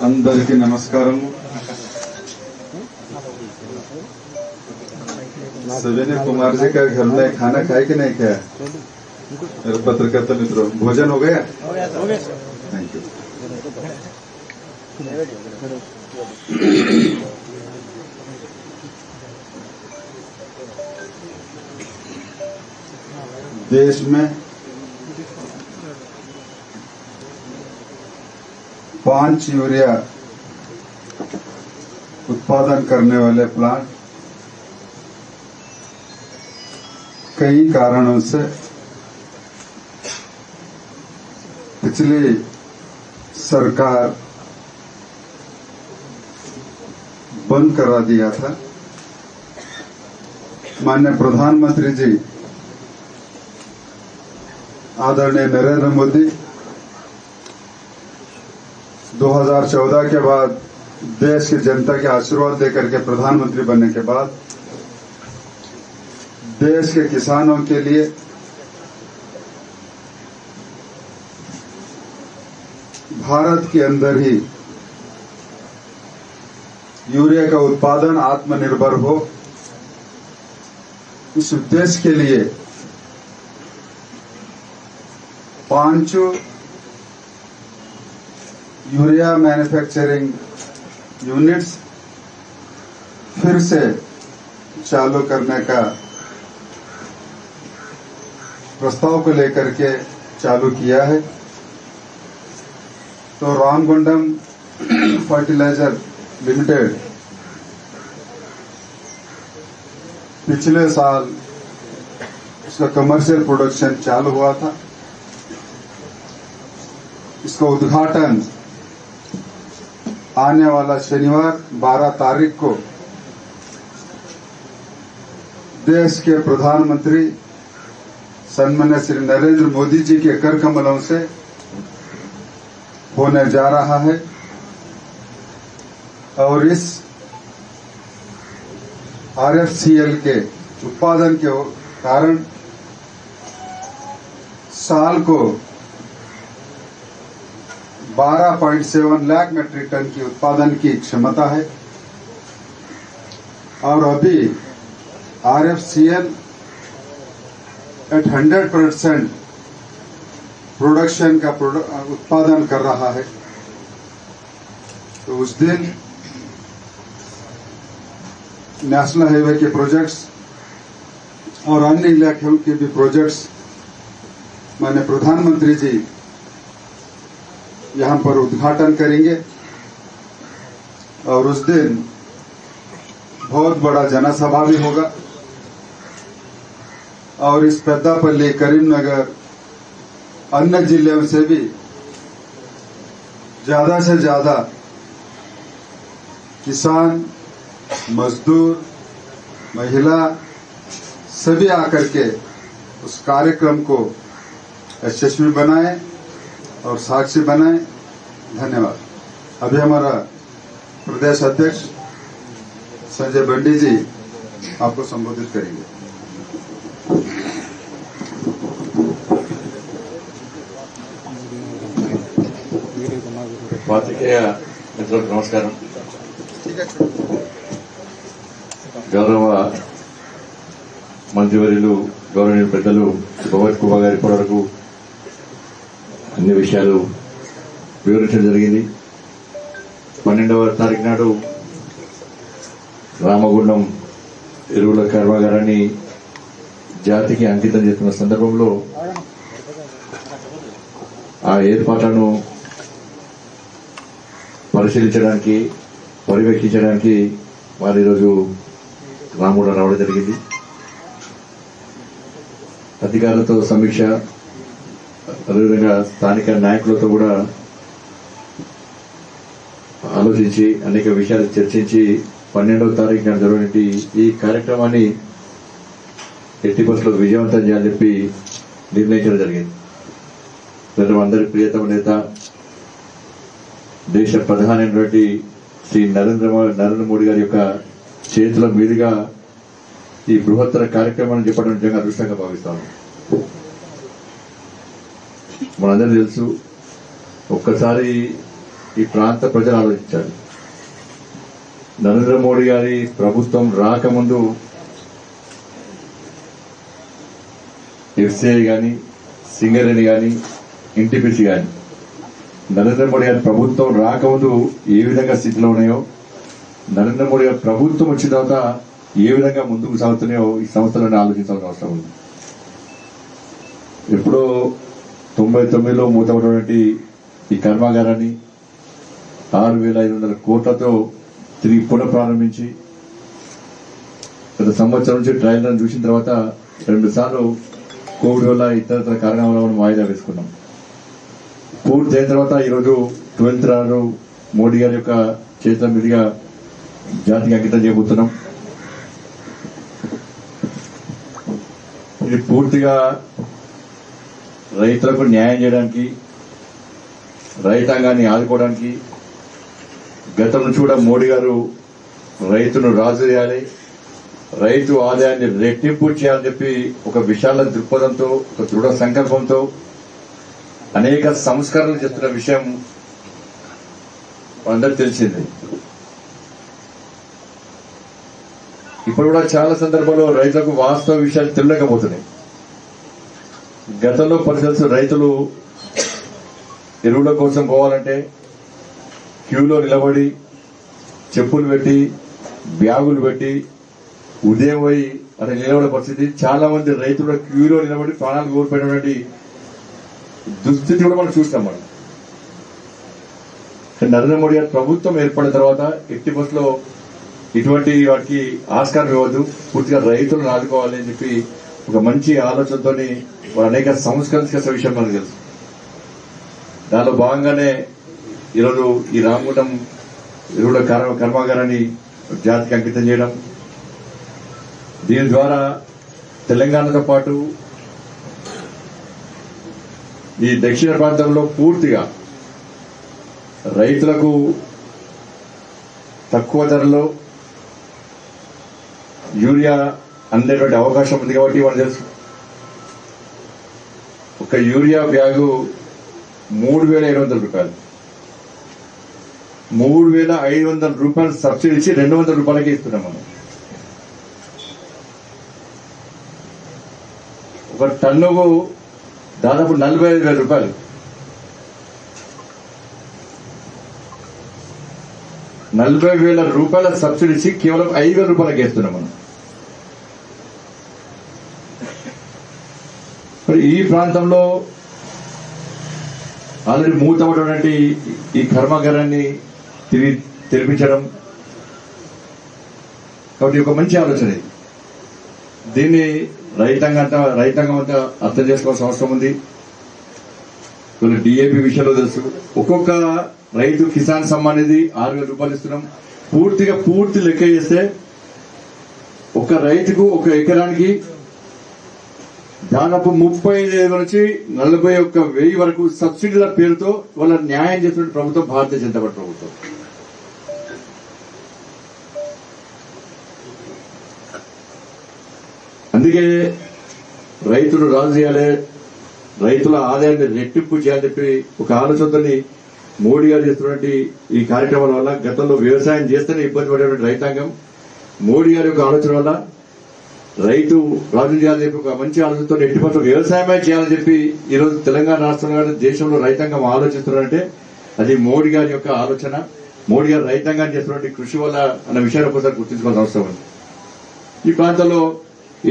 అందరికీ నమస్కారం। सवेरे कुमार जी का घर में खाना खाए कि नहीं खाया? मेरे पत्रकारिता मित्रों, भोजन हो गया? Thank you. देश में 5 यूरिया उत्पादन करने वाले प्लांट कई कारणों से पिछली सरकार बंद करा दिया था। माननीय प्रधानमंत्री जी आदरणीय नरेंद्र मोदी 2014 के बाद देश की जनता के आशीर्वाद देकर के प्रधानमंत्री बनने के बाद देश के किसानों के लिए भारत के अंदर ही यूरिया का उत्पादन आत्मनिर्भर हो, इस उद्देश्य के लिए 5 यूरिया मैन्युफैक्चरिंग यूनिट्स फिर से चालू करने का प्रस्ताव को लेकर के चालू किया है। तो रामगुंडम फर्टिलाइजर लिमिटेड पिछले साल उसका कमर्शियल प्रोडक्शन चालू हुआ था। इसका उद्घाटन आने वाला शनिवार 12 तारीख को देश के प्रधानमंत्री सन्माननीय श्री नरेंद्र मोदी जी के कर कमलों से होने जा रहा है। और इस RFCL के उत्पादन के कारण साल को 12.7 लाख मेट्रिक टन की उत्पादन की क्षमता है। और अभी RFCL at 100% प्रोडक्शन का उत्पादन कर रहा है। तो उस दिन नेशनल हाईवे के प्रोजेक्ट्स और अन्य इलाकों के भी प्रोजेक्ट्स माननीय प्रधानमंत्री जी यहां पर उद्घाटन करेंगे। और उस दिन बहुत बड़ा जनसभा भी होगा। और इस पेद्दापल्ली, करीमनगर, अन्य जिलों से भी ज्यादा से ज्यादा किसान, मजदूर, महिला सभी आकर के उस कार्यक्रम को यशस्वी बनाए और साक्षी बनाए। धन्यवाद। अभी हमारा प्रदेश अध्यक्ष संजय बंडी जी आपको संबोधित करेंगे। పాత్రికేయ మిత్రులకు నమస్కారం। గౌరవ మంత్రివర్యులు, గౌరవనీయ పెద్దలు భగవత్ కుమార్ గారి ఇప్పటివరకు అన్ని విషయాలు వివరించడం జరిగింది। 12వ తారీఖు నాడు రామగుండం ఎరువుల కర్మాగారాన్ని జాతికి అంకితం చేస్తున్న సందర్భంలో ఆ ఏర్పాట్లను పరిశీలించడానికి పర్యవేక్షించడానికి వారు ఈరోజు రామగుండం రావడం జరిగింది. అధికారులతో సమీక్ష, అదేవిధంగా స్థానిక నాయకులతో కూడా ఆలోచించి అనేక విషయాలు చర్చించి 12వ తారీఖు నాడు జరిగినటువంటి ఈ కార్యక్రమాన్ని ఎట్టి బస్సులో విజయవంతం చేయాలని చెప్పి నిర్ణయించడం జరిగింది. అందరి ప్రియతమ నేత, దేశ ప్రధాని అయినటువంటి శ్రీ నరేంద్ర మోడీ గారి యొక్క చేతుల మీదుగా ఈ బృహత్తర కార్యక్రమాన్ని చెప్పడం నిజంగా అదృష్టంగా భావిస్తాను. మనందరూ తెలుసు, ఒక్కసారి ఈ ప్రాంత ప్రజలు ఆలోచించారు. నరేంద్ర మోడీ గారి ప్రభుత్వం రాకముందు ఎఫ్సిఐ కానీ, సింగరేణి కానీ, ఎన్టీపీసీ కానీ నరేంద్ర మోడీ గారి ప్రభుత్వం రాకముందు ఏ విధంగా స్థితిలో ఉన్నాయో, నరేంద్ర మోడీ గారి ప్రభుత్వం వచ్చిన తర్వాత ఏ విధంగా ముందుకు సాగుతున్నాయో ఈ సంస్థలను ఆలోచించాల్సిన అవసరం ఉంది. ఎప్పుడో 99లో మూతపడినటువంటి ఈ కర్మాగారాన్ని 6,500 కోట్లతో తిరిగి పునఃప్రారంభించి గత సంవత్సరం నుంచి ట్రయల్ రన్ చూసిన తర్వాత 2 సార్లు కోవిడ్ వల్ల ఇతర కారణాల వల్ల వాయిదా వేసుకున్నాం. పూర్తి అయిన తర్వాత ఈరోజు 12th నాడు మోడీ గారి యొక్క చేతుల మీదుగా జాతికి అంకితం చేయబోతున్నాం. ఇది పూర్తిగా రైతులకు న్యాయం చేయడానికి, రైతాంగాన్ని ఆదుకోవడానికి, గతం నుంచి కూడా మోడీ గారు రైతును రాజు చేయాలి, రైతు ఆదాయాన్ని రెట్టింపు చేయాలని చెప్పి ఒక విశాల దృక్పథంతో, ఒక దృఢ సంకల్పంతో అనేక సంస్కరణలు చేస్తున్న విషయం అందరికి తెలిసింది. ఇప్పుడు కూడా చాలా సందర్భాల్లో రైతులకు వాస్తవ విషయాలు తెలియకపోతున్నాయి. గతంలో పరిస్థితులు రైతులు ఎరువుల కోసం పోవాలంటే క్యూలో నిలబడి, చెప్పులు పెట్టి, బ్యాగులు పెట్టి ఉదయం పోయి అక్కడ నిలబడే పరిస్థితి. చాలా మంది రైతులు క్యూలో నిలబడి ప్రాణాలు కోల్పోయినటువంటి దుస్థితి కూడా మనం చూస్తాం. మనం నరేంద్ర మోడీ గారి ప్రభుత్వం ఏర్పడిన తర్వాత ఎట్టి బస్సులో ఇటువంటి వాటికి ఆస్కారం ఇవ్వద్దు, పూర్తిగా రైతులను ఆదుకోవాలి అని చెప్పి ఒక మంచి ఆలోచనతో వారు అనేక సంస్కరణ చేసే విషయం మనకు తెలుసు. దానిలో భాగంగానే ఈరోజు ఈ రామగుండం ఎరువుల కర్మాగారాన్ని జాతికి అంకితం చేయడం, దీని ద్వారా తెలంగాణతో పాటు ఈ దక్షిణ ప్రాంతంలో పూర్తిగా రైతులకు తక్కువ ధరలో యూరియా అందేటువంటి అవకాశం ఉంది. కాబట్టి మనకు తెలుసు, ఒక యూరియా బ్యాగు 3,500 రూపాయలు, 3,500 రూపాయలు సబ్సిడీ ఇచ్చి 200 రూపాయలకి ఇస్తున్నాం మనం. ఒక టన్నుకు దాదాపు 45,000 రూపాయలు. 40,000 రూపాయల సబ్సిడీ ఇచ్చి కేవలం 5,000 రూపాయలకి ఇస్తున్నాం మనం. మరి ఈ ప్రాంతంలో ఆల్రెడీ మూతపడినటువంటి ఈ కర్మాగారాన్ని తెరిపించడం కాబట్టి ఒక మంచి ఆలోచన. దీన్ని రైతాంగం అంతా అర్థం చేసుకోవాల్సిన అవసరం ఉంది. కొన్ని డిఏపి విషయంలో తెలుసు, ఒక్కొక్క రైతు కిసాన్ సమ్మాన్ నిధి 6,000 రూపాయలు ఇస్తున్నాం. పూర్తి లెక్క చేస్తే ఒక రైతుకు ఒక ఎకరానికి దాదాపు 35,000 నుంచి 41,000 వరకు సబ్సిడీల పేరుతో వాళ్ళ న్యాయం చేస్తున్న ప్రభుత్వం భారతీయ జనతా పార్టీ ప్రభుత్వం. అందుకే రైతులు రాజు చేయాలి, రైతుల ఆదాయాన్ని రెట్టింపు చేయాలని చెప్పి ఒక ఆలోచనతో మోడీ గారు చేస్తున్నటువంటి ఈ కార్యక్రమాల వల్ల గతంలో వ్యవసాయం చేస్తేనే ఇబ్బంది పడేటువంటి రైతాంగం మోడీ గారి యొక్క ఆలోచన వల్ల రైతు రాజు చేయాలని చెప్పి ఒక మంచి ఆలోచనతో ఎట్టిపట్ల వ్యవసాయమే చేయాలని చెప్పి ఈరోజు తెలంగాణ రాష్ట్రంలో దేశంలో రైతాంగం ఆలోచిస్తున్నారంటే అది మోడీ గారి యొక్క ఆలోచన, మోడీ గారు రైతాంగాన్ని చేస్తున్నటువంటి కృషి వల్ల అన్న విషయాన్ని ఒకసారి గుర్తించుకోవాల్సిన అవసరం ఉంది. ఈ ప్రాంతంలో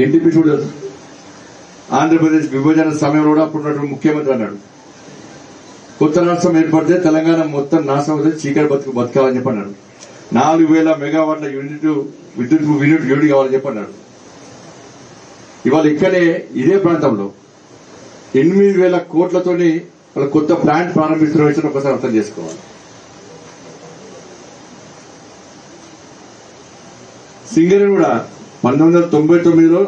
ఎన్డీపీ కూడా ఆంధ్రప్రదేశ్ విభజన సమయంలో కూడా అప్పుడున్నటువంటి ముఖ్యమంత్రి అన్నాడు, కొత్త రాష్ట్రం ఏర్పడితే తెలంగాణ మొత్తం నాశనం అవుతుంది, చీకటి బతకాలని చెప్పన్నాడు. 4,000 మెగావాట్ల విద్యుత్ యూనిట్ కావాలని చెప్పన్నాడు. ఇవాళ ఇక్కడే ఇదే ప్రాంతంలో 8,000 కోట్లతోని వాళ్ళ కొత్త ప్లాంట్ ప్రారంభిస్తున్న విషయం ఒకసారి అర్థం చేసుకోవాలి. సింగరేణి కూడా 1999లో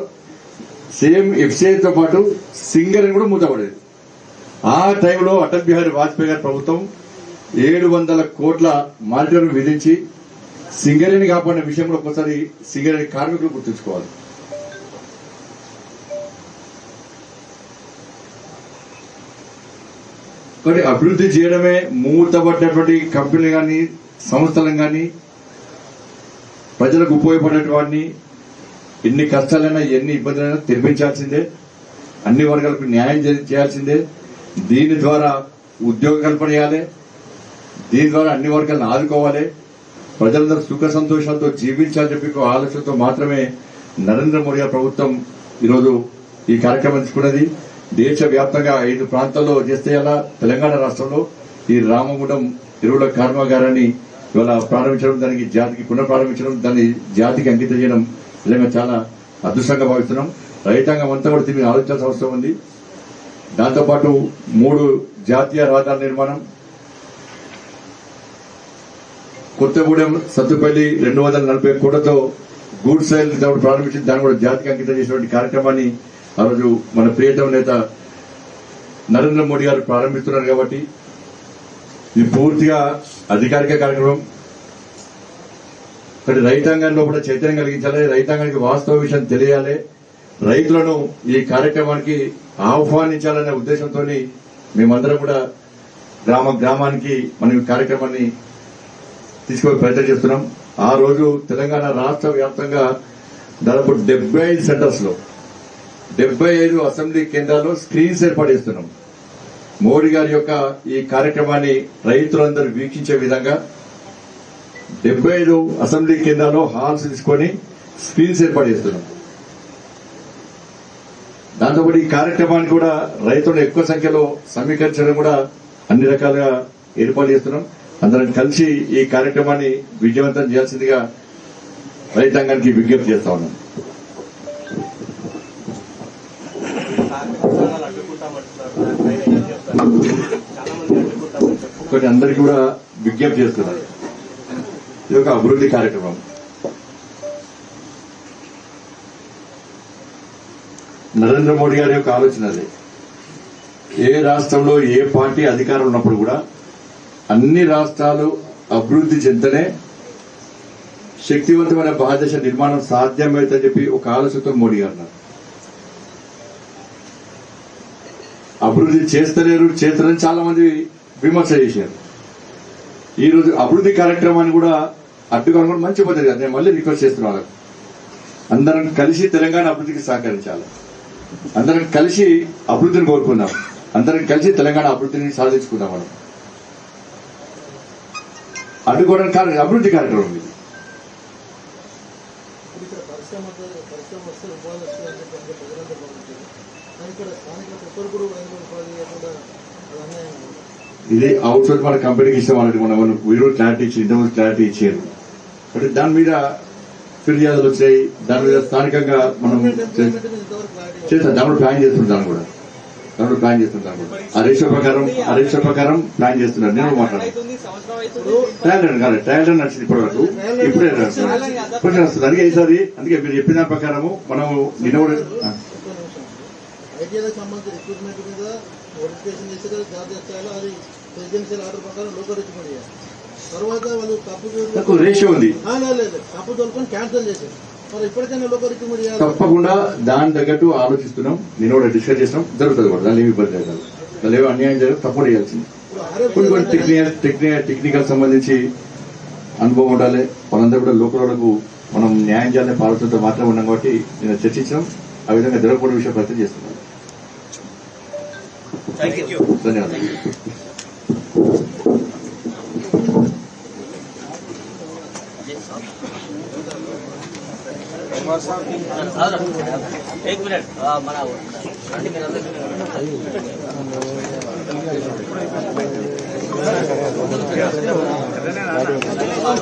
సేమ్ ఎఫ్సిఐతో పాటు సింగరేణి కూడా మూతపడేది. ఆ టైంలో అటల్ బిహారీ వాజ్పేయి గారి ప్రభుత్వం 700 కోట్ల మానిటరీ విధించి సింగరేణి కాపాడిన విషయంలో ఒకసారి సింగరేణి కార్మికులు గుర్తుంచుకోవాలి. కాబట్టి అభివృద్ధి చేయడమే మూతపడ్డటువంటి కంపెనీలు కానీ సంస్థలను కానీ ప్రజలకు ఉపయోగపడేటువంటి ఎన్ని కష్టాలైనా ఎన్ని ఇబ్బందులైనా తెరిపించాల్సిందే, అన్ని వర్గాలకు న్యాయం చేయాల్సిందే. దీని ద్వారా ఉద్యోగ కల్పన చేయాలి, దీని ద్వారా అన్ని వర్గాలను ఆదుకోవాలి, ప్రజలందరూ సుఖ సంతోషాలతో జీవించాలని చెప్పి ఆలోచనతో మాత్రమే నరేంద్ర మోడీ ప్రభుత్వం ఈరోజు ఈ కార్యక్రమం తీసుకున్నది. దేశవ్యాప్తంగా 5 ప్రాంతాల్లో చేస్తే అలా తెలంగాణ రాష్ట్రంలో ఈ రామగుండం ఎరువుల కర్మాగారాన్ని ఇవాళ ప్రారంభించడం, దానికి జాతికి పునఃప్రారంభించడం, దాన్ని జాతికి అంకితం చేయడం నిజంగా చాలా అదృష్టంగా భావిస్తున్నాం. రైతాంగం అంతా కూడా దీన్ని ఆలోచించాల్సిన అవసరం ఉంది. దాంతోపాటు 3 జాతీయ రహదారుల నిర్మాణం, కొత్తగూడెం సత్తుపల్లి 240 కోట్లతో గూడ్స్ రైల్ ప్రారంభించి దాన్ని కూడా జాతికి అంకితం చేసినటువంటి కార్యక్రమాన్ని ఆ రోజు మన ప్రియతమ నేత నరేంద్ర మోడీ గారు ప్రారంభిస్తున్నారు. కాబట్టి ఇది పూర్తిగా అధికారిక కార్యక్రమం. ఇక్కడ రైతాంగంలో కూడా చైతన్యం కలిగించాలి, రైతాంగానికి వాస్తవ విషయం తెలియాలి, రైతులను ఈ కార్యక్రమానికి ఆహ్వానించాలనే ఉద్దేశంతో మేమందరం కూడా గ్రామానికి మనం ఈ కార్యక్రమాన్ని తీసుకునే ప్రయత్నం చేస్తున్నాం. ఆ రోజు తెలంగాణ రాష్ట్ర వ్యాప్తంగా దాదాపు 75 సెంటర్స్ లో 75 అసెంబ్లీ కేంద్రాల్లో స్క్రీన్స్ ఏర్పాటు చేస్తున్నాం. మోడీ గారి యొక్క ఈ కార్యక్రమాన్ని రైతులందరూ వీక్షించే విధంగా 75 అసెంబ్లీ కేంద్రాల్లో హాల్స్ తీసుకొని స్క్రీన్స్ ఏర్పాటు చేస్తున్నాం. దాంతోపాటు ఈ కార్యక్రమాన్ని కూడా రైతులను ఎక్కువ సంఖ్యలో సమీకరించడం కూడా అన్ని రకాలుగా ఏర్పాటు చేస్తున్నాం. అందరం కలిసి ఈ కార్యక్రమాన్ని విజయవంతం చేయాల్సిందిగా రైతాంగానికి విజ్ఞప్తి చేస్తా ఉన్నాం. కొన్ని అందరికీ కూడా విజ్ఞప్తి చేస్తున్నారు. ఇది ఒక అభివృద్ధి కార్యక్రమం. నరేంద్ర మోడీ గారి యొక్క ఆలోచన అది. ఏ రాష్ట్రంలో ఏ పార్టీ అధికారం ఉన్నప్పుడు కూడా అన్ని రాష్ట్రాలు అభివృద్ధి చెందనే శక్తివంతమైన భారతదేశ నిర్మాణం సాధ్యమవుతుందని చెప్పి ఒక ఆలోచనతో మోడీ గారు అన్నారు. అభివృద్ధి చేస్తారని చాలా మంది విమర్శ చేశారు. ఈ రోజు అభివృద్ధి కార్యక్రమాన్ని కూడా అడ్డుకోవడం కూడా మంచి పద్ధతి కాదు. నేను మళ్ళీ రిక్వెస్ట్ చేస్తున్నాను వాళ్ళకు, అందరం కలిసి తెలంగాణ అభివృద్ధికి సహకరించాలి, అందరం కలిసి అభివృద్ధిని కోరుకుందాం, అందరం కలిసి తెలంగాణ అభివృద్ధిని సాధించుకుందాం. మనం అడ్డుకోవడానికి అభివృద్ధి కార్యక్రమం ఇది. ఇది అవుట్ సోర్స్ మన కంపెనీకి ఇష్టం అన్నట్టు మనం వీరో క్లారిటీ ఇచ్చి ఇంతకుముందు క్లారిటీ ఇచ్చారు. అంటే దాని మీద ఫిర్యాదులు వచ్చాయి, దాని మీద స్థానికంగా మనం చేస్తాం, దాని ప్లాన్ చేస్తుంటాను కూడా, ఆ రేషియో ప్రకారం ప్లాన్ చేస్తున్నారు. నేను మాట్లాడాను ట్రయల్ రన్ కాదు, ట్రయల్ రన్ నడిచింది ఇప్పటి వరకు, ఇప్పుడే వస్తుంది. అందుకే మీరు చెప్పిన దాని ప్రకారము మనం నిన్న ఐటీఐలకు సంబంధించిన రిక్రూట్మెంట్ మీద నోటిఫికేషన్ చేస్తే జాతీయ స్థాయిలో అది ప్రెసిడెన్షియల్ ఆర్డర్ ప్రకారం లోకల్ రిక్రూట్మెంట్ చేయాలి. తర్వాత వాళ్ళు తప్పు రేషియో ఉంది, లేదు తప్పు తోలుకొని క్యాన్సిల్ చేశారు. మరి ఇప్పటికైనా లోకల్ రిక్రూట్మెంట్ చేయాలి. తప్పకుండా దాని తగ్గట్టు ఆలోచిస్తున్నాం. నేను కూడా డిస్కస్ చేస్తాం, జరుగుతుంది కూడా, దాని ఏమి ఇబ్బంది లేదు, దాని ఏమి అన్యాయం జరగదు, తప్పకుండా చేయాల్సింది. కొన్ని టెక్నికల్ సంబంధించి అనుభవం ఉండాలి, వాళ్ళందరూ కూడా లోకల్ వాళ్ళకు మనం న్యాయం చేయాలనే ఆలోచనతో మాత్రమే ఉన్నాం. కాబట్టి నేను చర్చించాం, ఆ విధంగా జరగకూడని విషయం ప్రయత్నం చేస్తున్నాను. ధన్యవాదాలు. एक मिनट